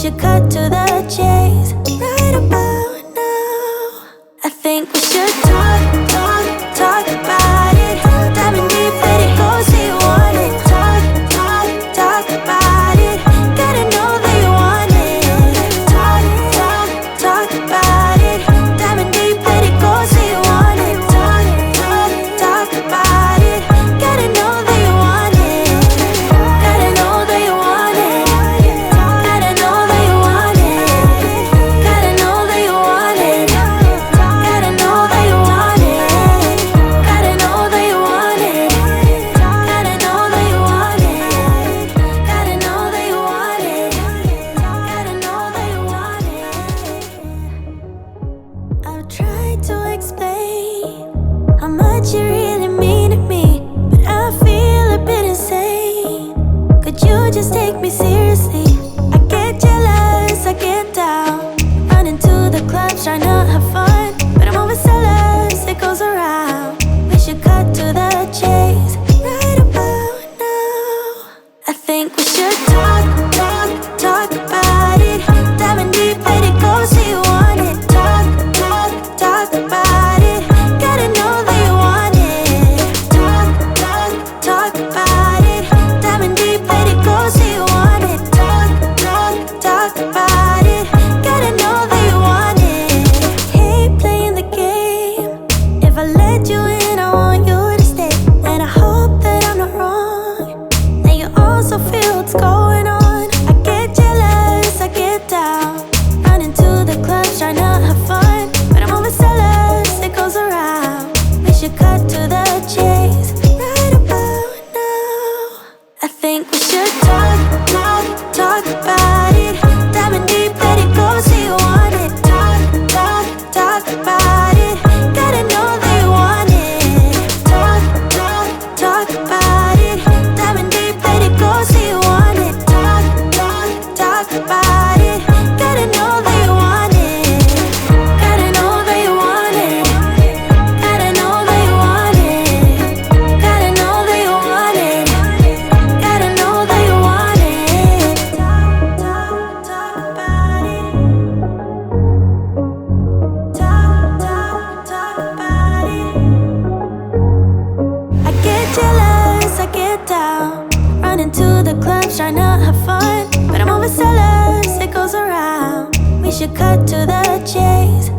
should cut to the chase right about now. I think we should talk about it. Diving deep, let it go, say you want it. Talk about it. Gotta know that you want it. Talk about it. Diving deep, let it go, say you want it. Talk about it. Gotta know that you want it. Gotta know that you want it. Gotta know that you want it. Gotta know that you want it. Gotta know that you want it. Gotta know that you want it. Gotta know that you want it. Gotta know that you want it. Gotta know that you want it. I've tried to explain how much you really mean to me, but I feel a bit insane. Could you just take me seriously? I get jealous, I get down. Running to the clubs, trying to have fun, but I'm overzealous, it goes around. We should cut to the chase right about now. I think we should talk about it. Diving deep, let it go, say you want it. Talk about it. Gotta know that you want it. Talk about it. Diving deep, let it go, say you want it. Talk about it. Gotta know that you want it. Hate playing the game. If I let you in, I want you to stay. And I hope that I'm not wrong, that you also feel what's going on. I get jealous, I get down. Running to the clubs, trying to have fun, but I'm overzealous, it goes around. We should cut to the chase right about now. I think we should talk about it. Diving deep, let it go, say you want it. Talk about it. Gotta know that you want it. Talk about it. Diving deep, let it go, say you want it. Talk about it. Gotta know that you want it. Gotta know that you want it. Gotta know that you want it. Gotta know that you want it. Gotta know that you want it. Talk about it. Talk about it. I get jealous, I get down. Running to the clubs, trying to have fun, but I'm overzealous, it goes around. We should cut to the chase